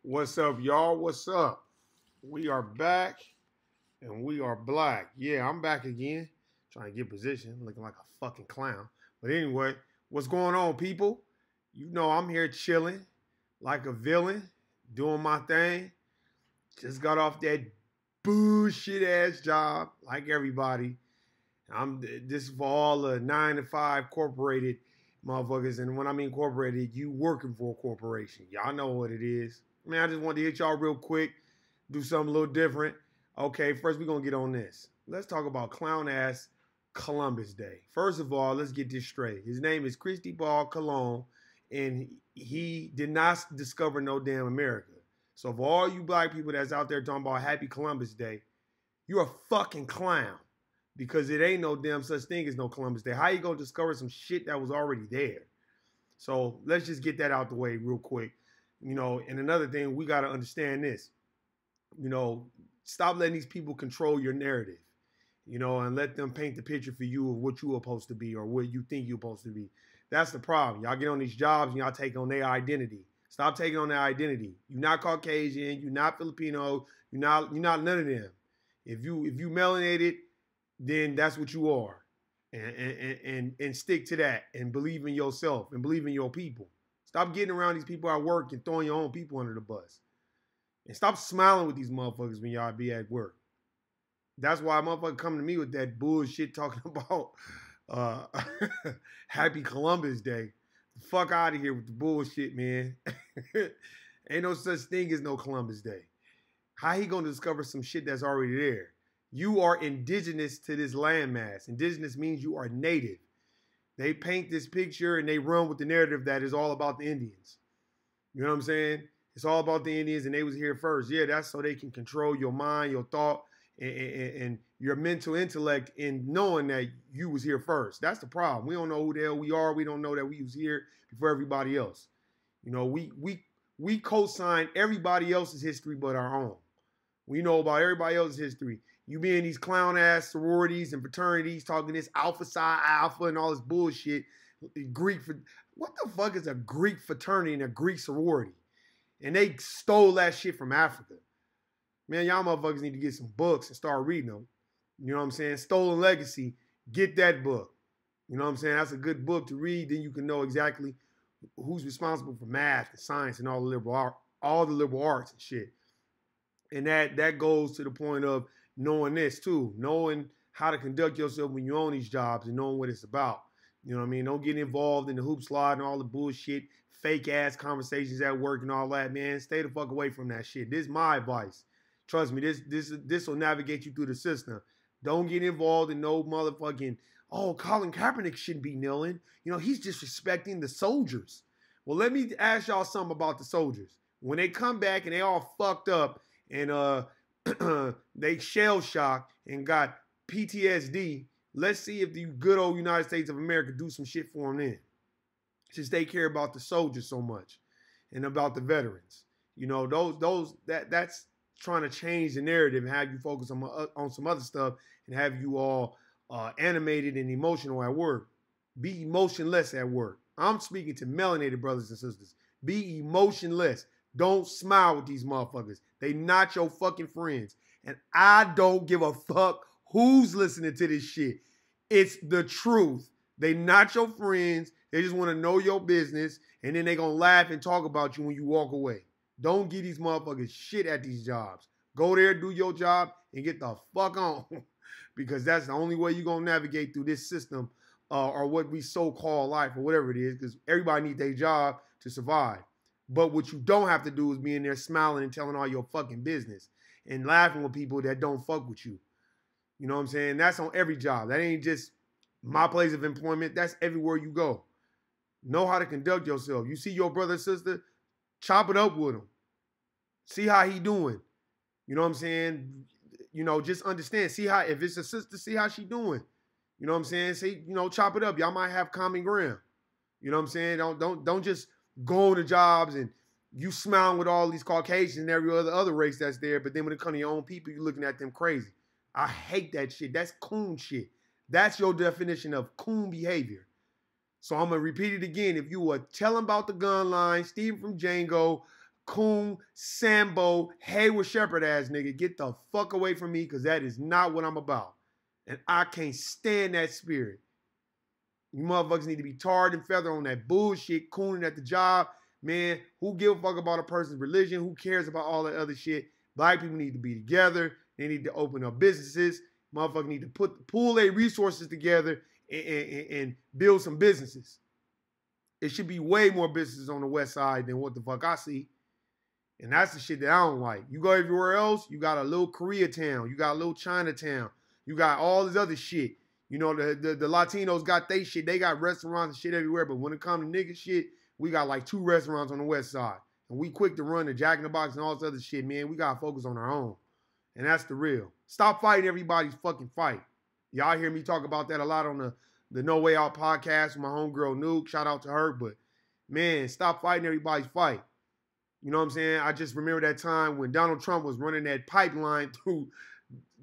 What's up, y'all? What's up? We are back and we are black. Yeah, I'm back again. Trying to get position, looking like a fucking clown. But anyway, what's going on, people? You know I'm here chilling like a villain, doing my thing. Just got off that bullshit ass job, like everybody. This is for all the 9 to 5 corporated motherfuckers. And when I mean corporated, you working for a corporation. Y'all know what it is. Man, I just wanted to hit y'all real quick, do something a little different. Okay, first we're gonna get on this. Let's talk about clown ass Columbus Day. First of all, let's get this straight. His name is Cristobal Colon, and he did not discover no damn America. So for all you black people that's out there talking about Happy Columbus Day, you're a fucking clown. Because it ain't no damn such thing as no Columbus Day. How you gonna discover some shit that was already there? So let's just get that out the way real quick. And another thing, we gotta understand this. Stop letting these people control your narrative. And let them paint the picture for you of what you're supposed to be or what you think you're supposed to be. That's the problem. Y'all get on these jobs and y'all take on their identity. Stop taking on their identity. You're not Caucasian. You're not Filipino. You're not none of them. If you melanated, then that's what you are. And stick to that and believe in yourself and believe in your people. Stop getting around these people at work and throwing your own people under the bus. And stop smiling with these motherfuckers when y'all be at work. That's why motherfuckers come to me with that bullshit talking about Happy Columbus Day. Fuck out of here with the bullshit, man. Ain't no such thing as no Columbus Day. How he gonna discover some shit that's already there? You are indigenous to this landmass. Indigenous means you are native. They paint this picture and they run with the narrative that is all about the Indians. You know what I'm saying? It's all about the Indians and they was here first. Yeah, that's so they can control your mind, your thought, and your mental intellect in knowing that you was here first. That's the problem. We don't know who the hell we are. We don't know that we was here before everybody else. We co-sign everybody else's history but our own. We know about everybody else's history. You be in these clown ass sororities and fraternities talking this Alpha Psi Alpha and all this bullshit. What the fuck is a Greek fraternity and a Greek sorority? And they stole that shit from Africa. Man, y'all motherfuckers need to get some books and start reading them. You know what I'm saying? Stolen Legacy, get that book. You know what I'm saying? That's a good book to read. Then you can know exactly who's responsible for math and science and all the liberal arts and shit. And that goes to the point of knowing this too, knowing how to conduct yourself when you own these jobs and knowing what it's about. You know what I mean? Don't get involved in the hoop slide and all the bullshit, fake ass conversations at work and all that, man. Stay the fuck away from that shit. This is my advice. Trust me, this will navigate you through the system. Don't get involved in no motherfucking, oh, Colin Kaepernick shouldn't be kneeling. He's disrespecting the soldiers. Well, let me ask y'all something about the soldiers. When they come back and they all fucked up and they shell shocked and got PTSD. Let's see if the good old United States of America do some shit for them then. Since they care about the soldiers so much and about the veterans. That's trying to change the narrative and have you focus on some other stuff and have you all animated and emotional at work. Be emotionless at work. I'm speaking to melanated brothers and sisters. Be emotionless. Don't smile with these motherfuckers. They not your fucking friends. And I don't give a fuck who's listening to this shit. It's the truth. They not your friends. They just want to know your business. And then they going to laugh and talk about you when you walk away. Don't give these motherfuckers shit at these jobs. Go there, do your job, and get the fuck on. Because that's the only way you're going to navigate through this system or what we so-called life or whatever it is. Because everybody needs their job to survive. But what you don't have to do is be in there smiling and telling all your fucking business and laughing with people that don't fuck with you. You know what I'm saying? That's on every job. That ain't just my place of employment. That's everywhere you go. Know how to conduct yourself. You see your brother or sister, chop it up with him. See how he doing. You know what I'm saying? Just understand. See how, if it's a sister, see how she doing. You know what I'm saying? See, chop it up. Y'all might have common ground. You know what I'm saying? Don't just go to jobs and you smiling with all these Caucasians and every other race that's there, but then when it comes to your own people, you're looking at them crazy. I hate that shit. That's coon shit. That's your definition of coon behavior. So I'm going to repeat it again. If you were telling about the gun line, Steven from Django, Coon, Sambo, Hayward Shepherd ass nigga, get the fuck away from me because that is not what I'm about. And I can't stand that spirit. You motherfuckers need to be tarred and feathered on that bullshit, cooning at the job. Man, who give a fuck about a person's religion? Who cares about all that other shit? Black people need to be together. They need to open up businesses. Motherfuckers need to pool their resources together and build some businesses. It should be way more businesses on the west side than what the fuck I see. And that's the shit that I don't like. You go everywhere else, you got a little Koreatown. You got a little Chinatown. You got all this other shit. You know, the Latinos got they shit. They got restaurants and shit everywhere. But when it comes to nigga shit, we got like 2 restaurants on the west side. And we quick to run the Jack in the Box and all this other shit, man. We got to focus on our own. And that's the real. Stop fighting everybody's fucking fight. Y'all hear me talk about that a lot on the No Way Out podcast with my homegirl Nuke. Shout out to her. But, man, stop fighting everybody's fight. You know what I'm saying? I just remember that time when Donald Trump was running that pipeline through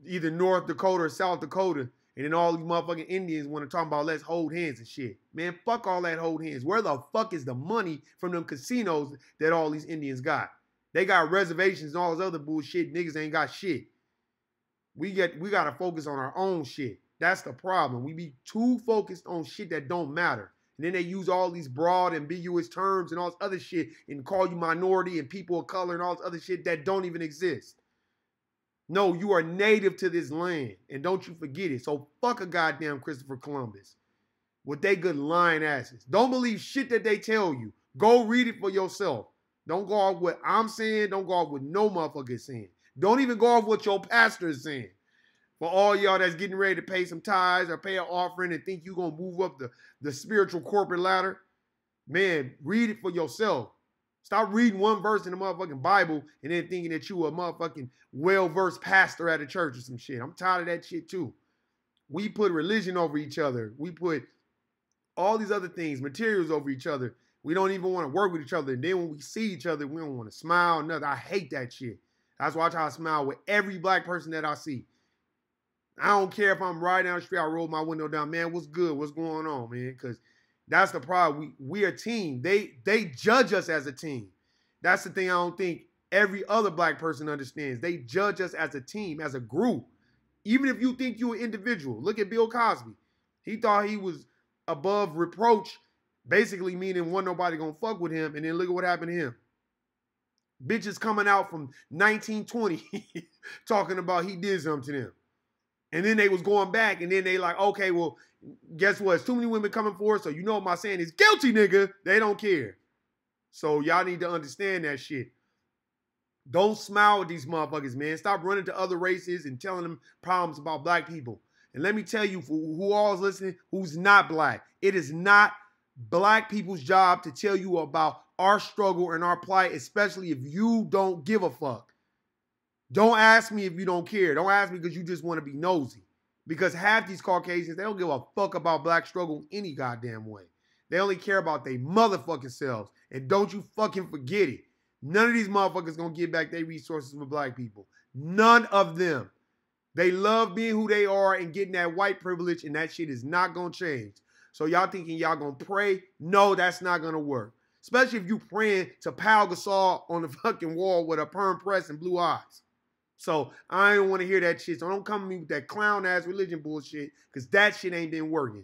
either North Dakota or South Dakota. And then all these motherfucking Indians want to talk about let's hold hands and shit. Man, fuck all that hold hands. Where the fuck is the money from them casinos that all these Indians got? They got reservations and all this other bullshit. Niggas ain't got shit. We got to focus on our own shit. That's the problem. We be too focused on shit that don't matter. And then they use all these broad, ambiguous terms and all this other shit and call you minority and people of color and all this other shit that don't even exist. No, you are native to this land, and don't you forget it. So fuck a goddamn Christopher Columbus with they good lying asses. Don't believe shit that they tell you. Go read it for yourself. Don't go off what I'm saying. Don't go off what no motherfucker is saying. Don't even go off what your pastor is saying. For all y'all that's getting ready to pay some tithes or pay an offering and think you're going to move up the spiritual corporate ladder, man, read it for yourself. Stop reading one verse in the motherfucking Bible and then thinking that you a motherfucking well-versed pastor at a church or some shit. I'm tired of that shit too. We put religion over each other. We put all these other things, materials over each other. We don't even want to work with each other. And then when we see each other, we don't want to smile. Nothing. I hate that shit. That's why I try to smile with every black person that I see. I don't care if I'm riding down the street, I roll my window down. Man, what's good? What's going on, man? Because that's the problem. We a team. They judge us as a team. That's the thing I don't think every other black person understands. They judge us as a team, as a group. Even if you think you're an individual. Look at Bill Cosby. He thought he was above reproach, basically meaning wasn't nobody gonna fuck with him. And then look at what happened to him. Bitches coming out from 1920 talking about he did something to them. And then they was going back, and then they like, okay, well, guess what? It's too many women coming forward, so you know what my saying is, guilty, nigga. They don't care. So y'all need to understand that shit. Don't smile with these motherfuckers, man. Stop running to other races and telling them problems about black people. And let me tell you, for who all is listening, who's not black, it is not black people's job to tell you about our struggle and our plight, especially if you don't give a fuck. Don't ask me if you don't care. Don't ask me because you just want to be nosy. Because half these Caucasians, they don't give a fuck about black struggle any goddamn way. They only care about their motherfucking selves. And don't you fucking forget it. None of these motherfuckers gonna give back their resources with black people. None of them. They love being who they are and getting that white privilege, and that shit is not gonna change. So y'all thinking y'all gonna pray? No, that's not gonna work. Especially if you praying to Pau Gasol on the fucking wall with a perm press and blue eyes. So I don't want to hear that shit. So don't come to me with that clown-ass religion bullshit, because that shit ain't been working.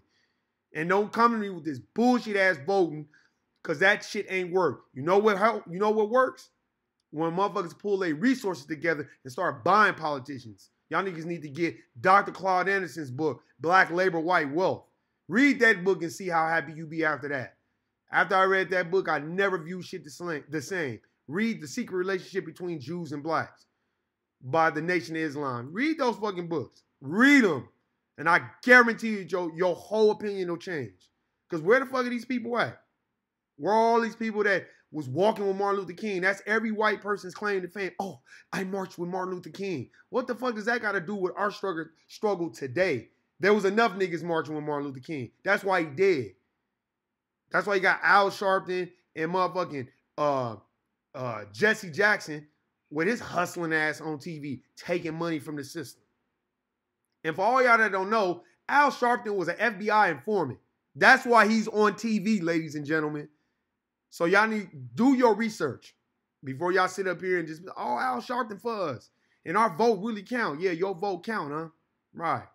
And don't come to me with this bullshit-ass voting, because that shit ain't work. You know what works? When motherfuckers pull their resources together and start buying politicians. Y'all niggas need to get Dr. Claude Anderson's book, Black Labor, White Wealth. Read that book and see how happy you be after that. After I read that book, I never viewed shit the same. Read The Secret Relationship Between Jews and Blacks by the Nation of Islam. Read those fucking books. Read them. And I guarantee you your whole opinion will change. Because where the fuck are these people at? Where are all these people that was walking with Martin Luther King? That's every white person's claim to fame. Oh, I marched with Martin Luther King. What the fuck does that got to do with our struggle today? There was enough niggas marching with Martin Luther King. That's why he dead. That's why you got Al Sharpton and motherfucking Jesse Jackson with his hustling ass on TV taking money from the system. And for all y'all that don't know, Al Sharpton was an FBI informant. That's why he's on TV, ladies and gentlemen. So y'all need to do your research before y'all sit up here and just, oh, Al Sharpton for us. And our vote really count. Yeah, your vote count, huh? Right.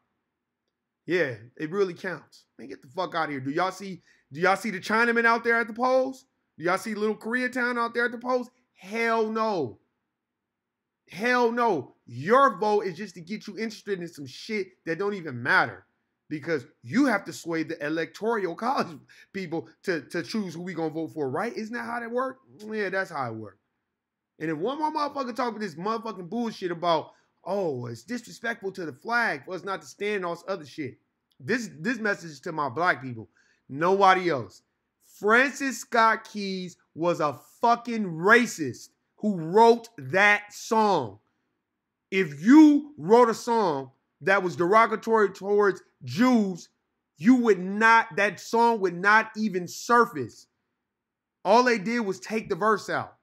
Yeah, it really counts. Man, get the fuck out of here. Do y'all see the Chinamen out there at the polls? Do y'all see little Koreatown out there at the polls? Hell no. Hell no. Your vote is just to get you interested in some shit that don't even matter. Because you have to sway the electoral college people to choose who we gonna vote for, right? Isn't that how that works? Yeah, that's how it works. And if one more motherfucker talking this motherfucking bullshit about, oh, it's disrespectful to the flag for us not to stand on other shit. This message is to my black people. Nobody else. Francis Scott Keys was a fucking racist who wrote that song. If you wrote a song that was derogatory towards Jews, that song would not even surface. All they did was take the verse out.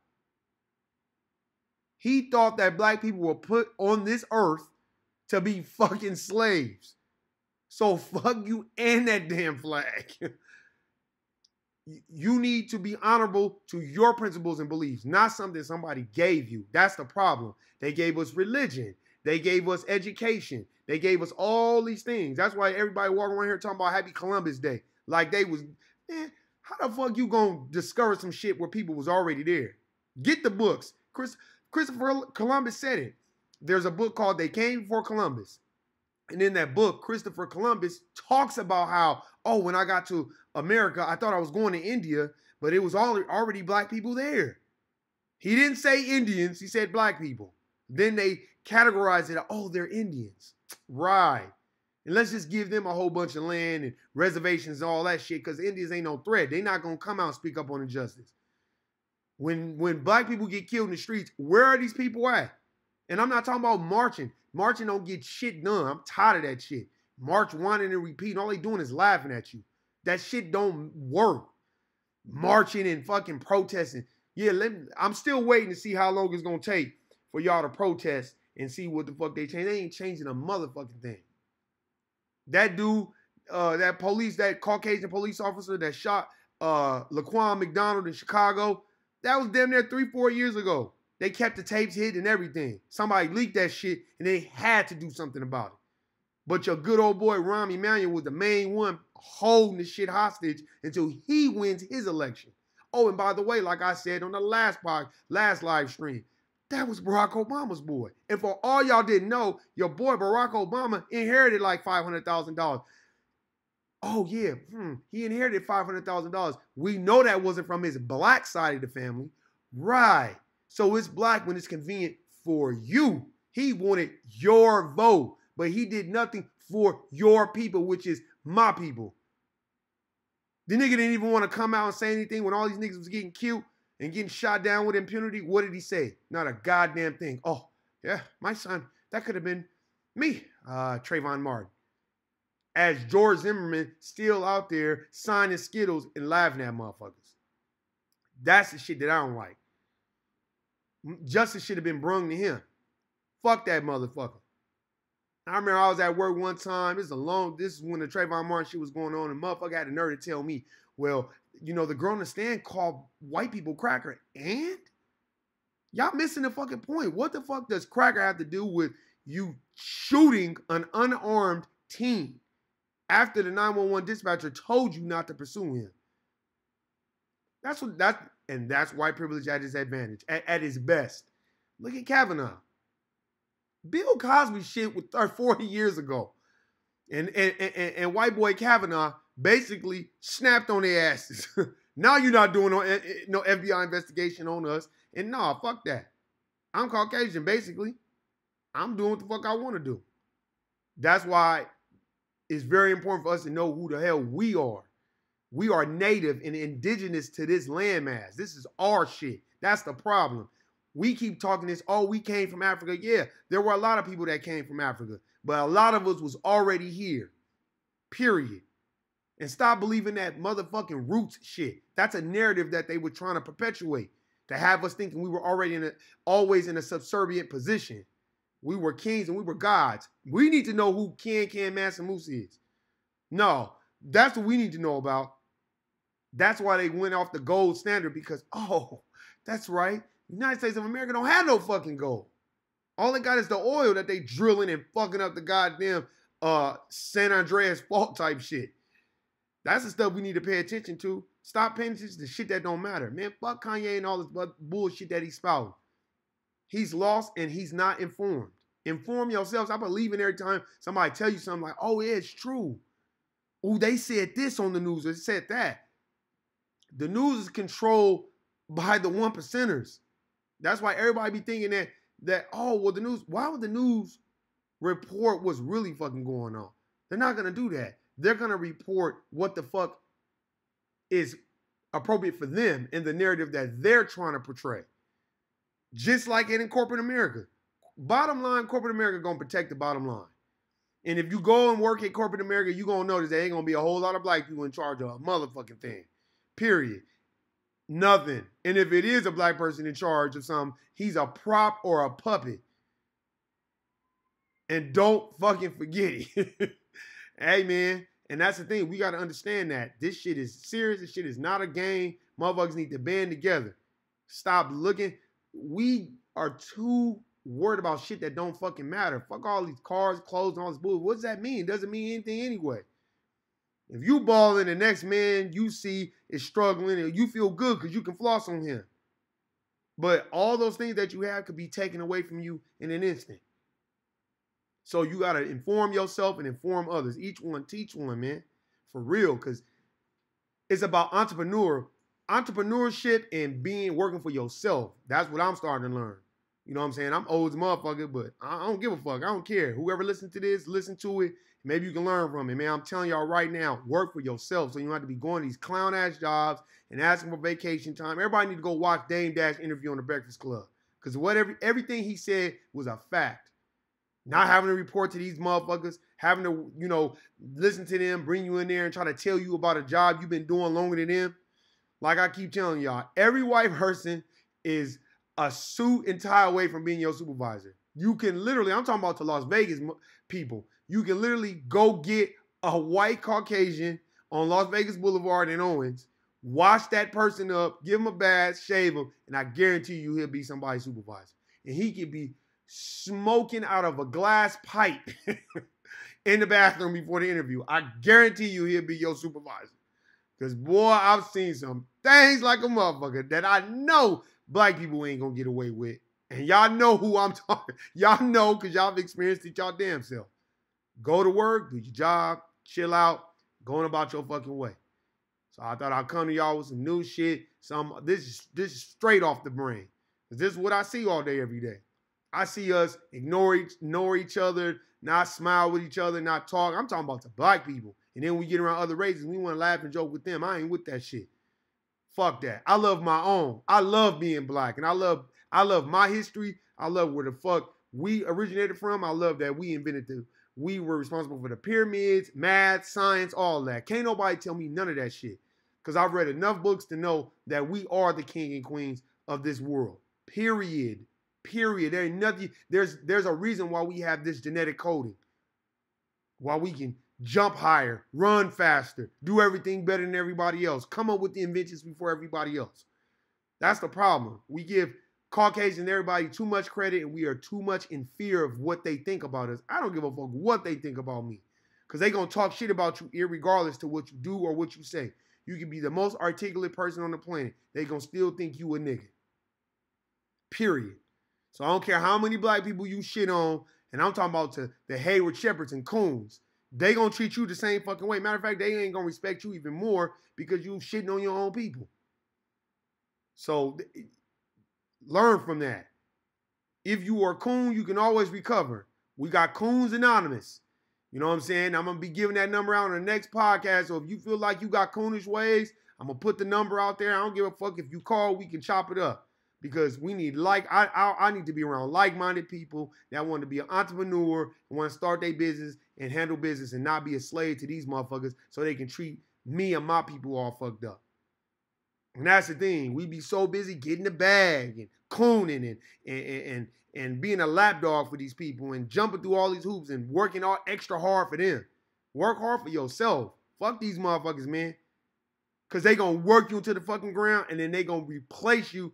He thought that black people were put on this earth to be fucking slaves. So fuck you and that damn flag. You need to be honorable to your principles and beliefs, not something somebody gave you. That's the problem. They gave us religion. They gave us education. They gave us all these things. That's why everybody walking around here talking about Happy Columbus Day. Like they was, man, how the fuck you gonna discover some shit where people was already there? Get the books. Christopher Columbus said it. There's a book called They Came Before Columbus. And in that book, Christopher Columbus talks about how, oh, when I got to America, I thought I was going to India, but it was already black people there. He didn't say Indians, he said black people. Then they categorized it, oh, they're Indians. Right. And let's just give them a whole bunch of land and reservations and all that shit, because Indians ain't no threat. They're not going to come out and speak up on injustice. When black people get killed in the streets, where are these people at? And I'm not talking about marching. Marching don't get shit done. I'm tired of that shit. March, whining, and repeating. All they doing is laughing at you. That shit don't work. Marching and fucking protesting. Yeah, I'm still waiting to see how long it's going to take for y'all to protest and see what the fuck they change. They ain't changing a motherfucking thing. That dude, that Caucasian police officer that shot Laquan McDonald in Chicago, that was damn near 3-4 years ago. They kept the tapes hidden and everything. Somebody leaked that shit and they had to do something about it. But your good old boy Rahm Emanuel was the main one holding the shit hostage until he wins his election. Oh, and by the way, like I said on the last live stream, that was Barack Obama's boy. And for all y'all didn't know, your boy Barack Obama inherited like $500,000. Oh yeah, he inherited $500,000. We know that wasn't from his black side of the family. Right. So it's black when it's convenient for you. He wanted your vote, but he did nothing for your people, which is my people. The nigga didn't even want to come out and say anything when all these niggas was getting killed and getting shot down with impunity. What did he say? Not a goddamn thing. Oh, yeah, my son, that could have been me, Trayvon Martin. As George Zimmerman still out there signing Skittles and laughing at motherfuckers. That's the shit that I don't like. Justice should have been brung to him. Fuck that motherfucker. I remember I was at work one time. This is when the Trayvon Martin shit was going on, and motherfucker had the nerve to tell me, well, you know, the girl on the stand called white people cracker. And? Y'all missing the fucking point. What the fuck does cracker have to do with you shooting an unarmed teen after the 911 dispatcher told you not to pursue him? That's white privilege at its advantage, at its best. Look at Kavanaugh. Bill Cosby shit was 40 years ago. And white boy Kavanaugh basically snapped on their asses. Now you're not doing no FBI investigation on us. And nah, fuck that. I'm Caucasian, basically. I'm doing what the fuck I want to do. That's why it's very important for us to know who the hell we are. We are native and indigenous to this landmass. This is our shit. That's the problem. We keep talking this, oh, we came from Africa. Yeah, there were a lot of people that came from Africa, but a lot of us was already here, period. And stop believing that motherfucking roots shit. That's a narrative that they were trying to perpetuate, to have us thinking we were already always in a subservient position. We were kings and we were gods. We need to know who Ken Mansa Musa is. No, That's what we need to know about. That's why they went off the gold standard because, oh, that's right. The United States of America don't have no fucking gold. All they got is the oil that they drilling and fucking up the goddamn San Andreas fault type shit. That's the stuff we need to pay attention to. Stop paying attention to shit that don't matter. Man, fuck Kanye and all this bullshit that he's spouting. He's lost and he's not informed. Inform yourselves. I believe in every time somebody tell you something like, oh, yeah, it's true. Oh, they said this on the news or they said that. The news is controlled by the 1%ers. That's why everybody be thinking that oh, well, the news, why would the news report what's really fucking going on? They're not going to do that. They're going to report what the fuck is appropriate for them in the narrative that they're trying to portray. Just like in corporate America. Bottom line, corporate America going to protect the bottom line. And if you go and work at corporate America, you're going to notice there ain't going to be a whole lot of black people in charge of a motherfucking thing. Period. Nothing. And if it is a black person in charge of something, he's a prop or a puppet. And don't fucking forget it. Hey, man. And that's the thing. We got to understand that. This shit is serious. This shit is not a game. Motherfuckers need to band together. Stop looking. We are too worried about shit that don't fucking matter. Fuck all these cars, clothes, and all this bullshit. What does that mean? It doesn't mean anything anyway. If you balling, the next man you see is struggling, and you feel good because you can floss on him. But all those things that you have could be taken away from you in an instant. So you got to inform yourself and inform others. Each one, teach one, man. For real, because it's about entrepreneurship and working for yourself. That's what I'm starting to learn. You know what I'm saying? I'm old as a motherfucker, but I don't give a fuck. I don't care. Whoever listens to this, listen to it. Maybe you can learn from it, man. I'm telling y'all right now, work for yourself so you don't have to be going to these clown-ass jobs and asking for vacation time. Everybody need to go watch Dame Dash interview on The Breakfast Club because everything he said was a fact. Not having to report to these motherfuckers, having to, listen to them, bring you in there and try to tell you about a job you've been doing longer than them. Like I keep telling y'all, every white person is a suit and tie away from being your supervisor. You can literally, I'm talking about the Las Vegas people, you can literally go get a white Caucasian on Las Vegas Boulevard in Owens, wash that person up, give him a bath, shave him, and I guarantee you he'll be somebody's supervisor. And he could be smoking out of a glass pipe in the bathroom before the interview. I guarantee you he'll be your supervisor. Because, boy, I've seen some things like a motherfucker that I know black people ain't going to get away with. And y'all know who I'm talking. Y'all know because y'all have experienced it y'all damn self. Go to work, do your job, chill out, going about your fucking way. So I thought I'd come to y'all with some new shit. This is straight off the brain. This is what I see all day, every day. I see us ignore each other, not smile with each other, not talk. I'm talking about the black people. And then we get around other races, we want to laugh and joke with them. I ain't with that shit. Fuck that. I love my own. I love being black. And I love my history. I love where the fuck we originated from. I love that we were responsible for the pyramids, math, science, all that. Can't nobody tell me none of that shit. Because I've read enough books to know that we are the king and queens of this world. Period. There ain't nothing. There's a reason why we have this genetic coding. Why we can jump higher, run faster, do everything better than everybody else, come up with the inventions before everybody else. That's the problem. We give Caucasians and everybody too much credit, and we are too much in fear of what they think about us. I don't give a fuck what they think about me, because they going to talk shit about you irregardless to what you do or what you say. You can be the most articulate person on the planet. They going to still think you a nigga. Period. So I don't care how many black people you shit on, and I'm talking about the Hayward Shepherds and Coons. They gonna treat you the same fucking way. Matter of fact, they ain't gonna respect you even more because you shitting on your own people. So learn from that. If you are a coon, you can always recover. We got Coons Anonymous. You know what I'm saying? I'm gonna be giving that number out on the next podcast. So if you feel like you got coonish ways, I'm gonna put the number out there. I don't give a fuck if you call, we can chop it up. Because we need I need to be around like-minded people that want to be an entrepreneur and want to start their business and handle business and not be a slave to these motherfuckers so they can treat me and my people all fucked up. And that's the thing. We be so busy getting the bag and cooning and being a lapdog for these people and jumping through all these hoops and working all extra hard for them. Work hard for yourself. Fuck these motherfuckers, man. Because they going to work you into the fucking ground and then they going to replace you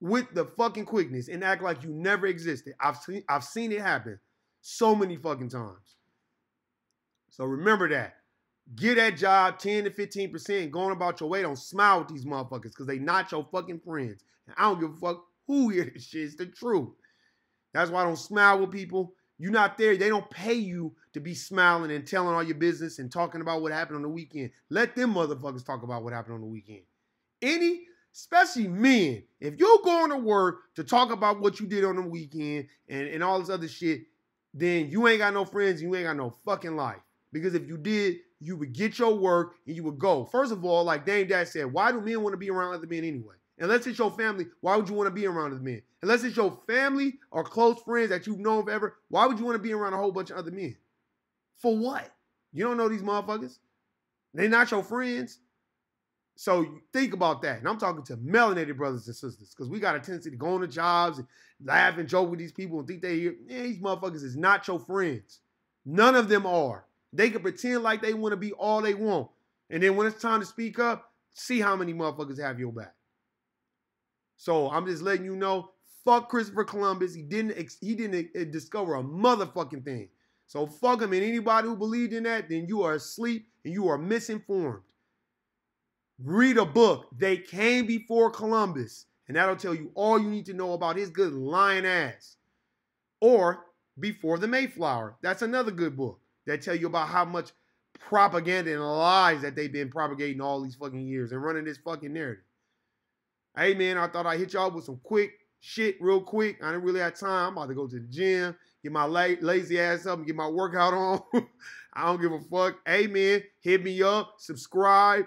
with the fucking quickness and act like you never existed. I've seen it happen so many fucking times. So remember that. Get that job 10 to 15%, going about your way. Don't smile with these motherfuckers because they not your fucking friends. And I don't give a fuck who hear this shit. It's the truth. That's why I don't smile with people. You're not there. They don't pay you to be smiling and telling all your business and talking about what happened on the weekend. Let them motherfuckers talk about what happened on the weekend. Especially men, if you're going to work to talk about what you did on the weekend and all this other shit, then you ain't got no friends, you ain't got no fucking life. Because if you did, you would get your work and you would go. First of all, like Dame Dash said, why do men want to be around other men anyway? Unless it's your family, why would you want to be around other men? Unless it's your family or close friends that you've known forever, why would you want to be around a whole bunch of other men? For what? You don't know these motherfuckers. They're not your friends. So think about that. And I'm talking to melanated brothers and sisters because we got a tendency to go on to jobs and laugh and joke with these people and think these motherfuckers is not your friends. None of them are. They can pretend like they want to be all they want. And then when it's time to speak up, see how many motherfuckers have your back. So I'm just letting you know, fuck Christopher Columbus. He didn't discover a motherfucking thing. So fuck him, and anybody who believed in that, then you are asleep and you are misinformed. Read a book. They came before Columbus, and that'll tell you all you need to know about his good lying ass. Or Before the Mayflower. That's another good book that tell you about how much propaganda and lies that they've been propagating all these fucking years and running this fucking narrative. Hey, man, I thought I'd hit y'all with some quick shit real quick. I didn't really have time. I'm about to go to the gym, get my lazy ass up and get my workout on. I don't give a fuck. Hey, man, hit me up, subscribe,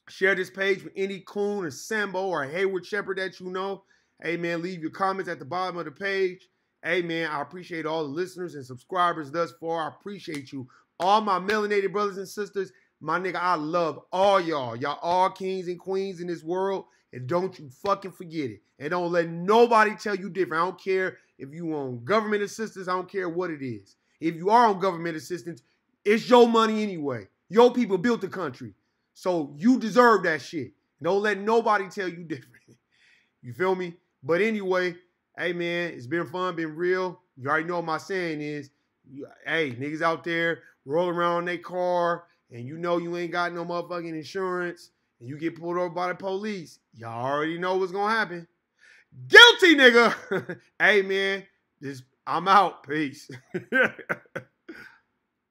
share this page with any coon or Sambo or Hayward Shepherd that you know. Hey, man, leave your comments at the bottom of the page. Hey, man, I appreciate all the listeners and subscribers thus far. I appreciate you. All my melanated brothers and sisters, my nigga, I love all y'all. Y'all all kings and queens in this world. And don't you fucking forget it. And don't let nobody tell you different. I don't care if you on government assistance. I don't care what it is. If you are on government assistance, it's your money anyway. Your people built the country. So you deserve that shit. Don't let nobody tell you different. You feel me? But anyway, hey, man, it's been fun, been real. You already know what my saying is. Hey, niggas out there rolling around in their car and you know you ain't got no motherfucking insurance and you get pulled over by the police, y'all already know what's gonna happen. Guilty, nigga. Hey, man, I'm out. Peace.